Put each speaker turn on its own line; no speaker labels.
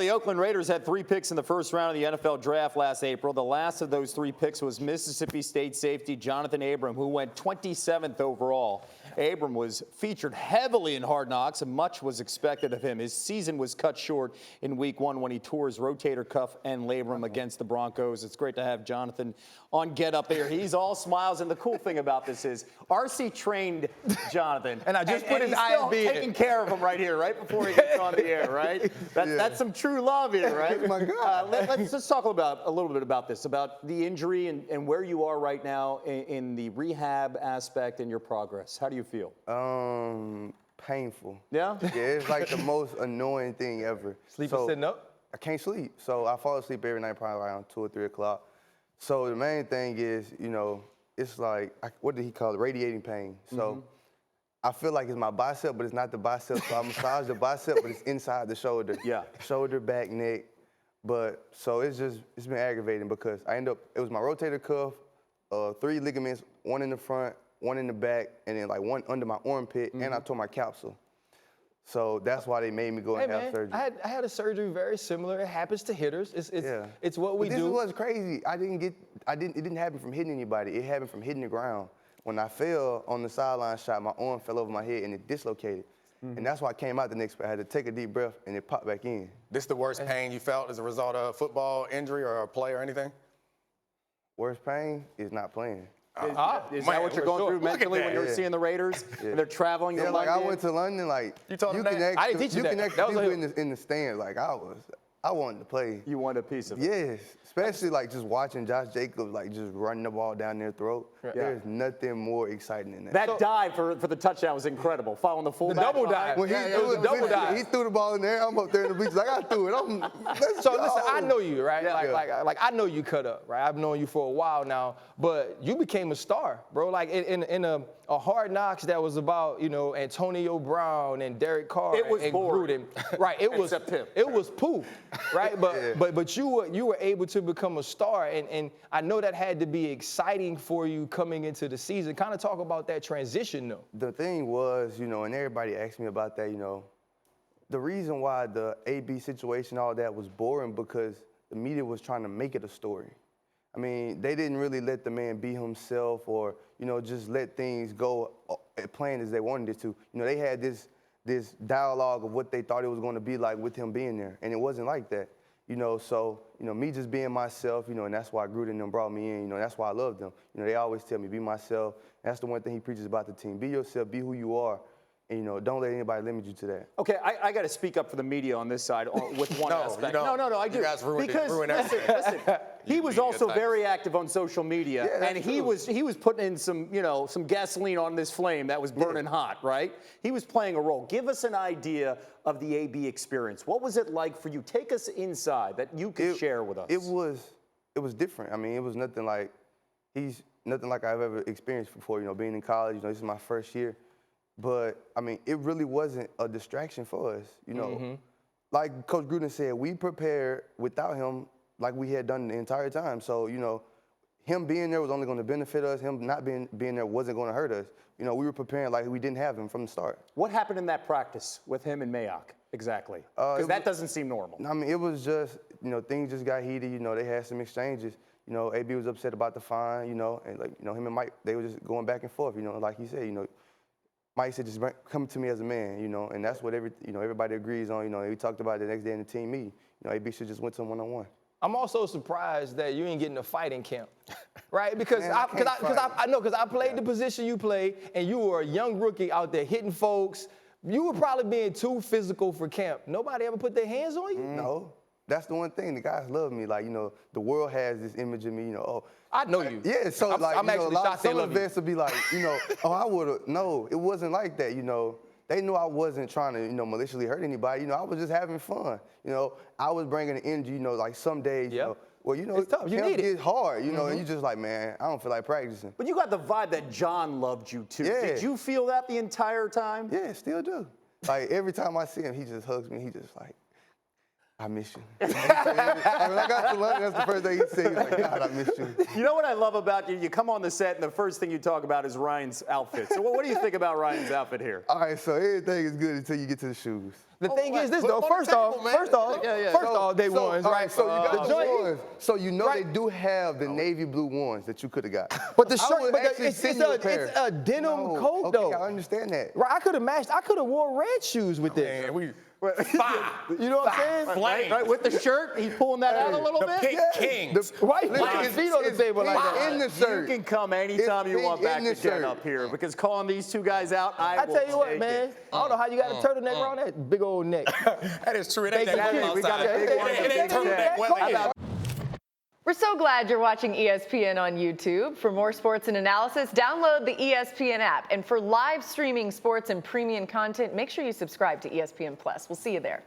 The Oakland Raiders had 3 picks in the first round of the NFL draft last April. The last of those 3 picks was Mississippi State safety Johnathan Abram, who went 27th overall. Abram was featured heavily in Hard Knocks, and much was expected of him. His season was cut short in Week 1 when he tore his rotator cuff and labrum against the Broncos. It's great to have Johnathan on Get Up there. He's all smiles, and the cool thing about this is RC trained Johnathan.
And I just put his
ISB
in.
taking care of him right here, right before he gets on the air, right? That's some true love here, right?
Oh my God.
Let's talk about a little bit about this, about the injury and where you are right now in the rehab aspect and your progress. How do you feel?
Painful.
Yeah?
Yeah, it's like the most annoying thing ever.
Sleeping sitting up?
I can't sleep. So I fall asleep every night probably around 2 or 3 o'clock. So the main thing is, it's like, what did he call it? Radiating pain. So I feel like it's my bicep, but it's not the bicep. So I massage the bicep, but it's inside the shoulder.
Yeah.
Shoulder, back, neck. But so it's been aggravating because it was my rotator cuff, 3 ligaments, 1 in the front, 1 in the back, and then like 1 under my armpit, and I tore my capsule. So that's why they made me go and have surgery.
I had a surgery very similar. It happens to hitters. It's what we do.
This is what's crazy. It didn't happen from hitting anybody. It happened from hitting the ground. When I fell on the sideline shot, my arm fell over my head and it dislocated. And that's why I came out the next play. I had to take a deep breath and it popped back in.
This the worst pain you felt as a result of a football injury or a play or anything?
Worst pain is not playing.
Is that what you're going through mentally when you're seeing the Raiders and they're traveling to London?
I went to London,
you told them that?
I didn't teach you that.
can actually people in the stands. Like I wanted to play.
You wanted a piece of it.
Yes, especially like just watching Josh Jacobs like just running the ball down their throat.
Yeah.
There's nothing more exciting than that.
That dive for the touchdown was incredible. Following the fullback.
double dive.
When
it was a double dive.
He threw the ball in there. I'm up there in the bleachers. Like I threw it.
So listen, I know you, right?
Yeah.
Like I know you cut up, right? I've known you for a while now, but you became a star, bro. Like in a Hard Knocks that was about Antonio Brown and Derek Carr and
boring.
Gruden, right? It was
Except him.
It was poo, right? But you were able to become a star, and I know that had to be exciting for you coming into the season. Kind of talk about that transition, though.
The thing was, and everybody asked me about that, the reason why the AB situation, all that was boring because the media was trying to make it a story. I mean, they didn't really let the man be himself or, just let things go playing as they wanted it to. They had this dialogue of what they thought it was going to be like with him being there, and it wasn't like that. So me just being myself, and that's why Gruden and them brought me in, that's why I love them. They always tell me, be myself. That's the one thing he preaches about the team. Be yourself, be who you are, and, don't let anybody limit you to that.
Okay, I got to speak up for the media on this side with one aspect. No, I do.
You guys ruined
listen, he was also very active on social media, and he was putting in some gasoline on this flame that was burning hot, right? He was playing a role. Give us an idea of the AB experience. What was it like for you? Take us inside that you could share with us.
It was different. I mean, it was nothing like I've ever experienced before. Being in college, this is my first year. But, I mean, it really wasn't a distraction for us, Like Coach Gruden said, we prepared without him like we had done the entire time. So, him being there was only going to benefit us. Him not being there wasn't going to hurt us. We were preparing like we didn't have him from the start.
What happened in that practice with him and Mayock exactly? Because that doesn't seem normal.
I mean, it was just, things just got heated. They had some exchanges. AB was upset about the fine, and like, him and Mike, they were just going back and forth, like he said, Mike said, just come to me as a man, and that's what everybody agrees on. We talked about it the next day in the team meeting. AB should just went to him one-on-one.
I'm also surprised that you ain't getting a fight in camp, right? Because I played the position you played, and you were a young rookie out there hitting folks. You were probably being too physical for camp. Nobody ever put their hands on you?
No. That's the one thing. The guys love me. Like, the world has this image of me,
I know you.
Yeah, so
I'm actually shocked they love you.
Some vets would be like, I would have. No, it wasn't like that, They knew I wasn't trying to, maliciously hurt anybody. I was just having fun. I was bringing the energy, like some days,
it's tough. You need it.
It's hard, and you just like, man, I don't feel like practicing.
But you got the vibe that John loved you too.
Yeah.
Did you feel that the entire time?
Yeah, still do. Like every time I see him, he just hugs me. He just like, I miss you. When I got to London, that's the first thing he said. He was like, God, I miss you.
You know what I love about you? You come on the set, and the first thing you talk about is Ryan's outfit. So what do you think about Ryan's outfit here?
All right, so everything is good until you get to the shoes.
The thing is this,
Put
though.
them on the
First off, they ones,
all
right?
So you got the
joint-
ones. So you know
Right.
they do have the navy blue ones that you could have got.
But the
I
shirt,
would
but
actually
it's
send you a pair.
a denim
No,
coat,
okay,
though.
I understand that.
Right, I could have matched. I could have wore red shoes with this.
And we
You know what I'm saying?
Flame.
Right, with the shirt, he's pulling that out a little
the
bit.
Pink Kings.
Why you
Listen,
put your feet on the
it's
table like
pink
that?
in the
You
shirt.
can come anytime
It's
you want
pink
back
in
to
the
Jen
shirt.
up here, because calling these two guys out,
I
will
tell you what,
take
man.
it.
I don't know how you got a turtleneck around that big old neck.
That is true. It ain't that
Thank you.
warm
We got
outside.
a big one.
It ain't turtleneck weather yet.
We're so glad you're watching ESPN on YouTube. For more sports and analysis, download the ESPN app. And for live streaming sports and premium content, make sure you subscribe to ESPN Plus. We'll see you there.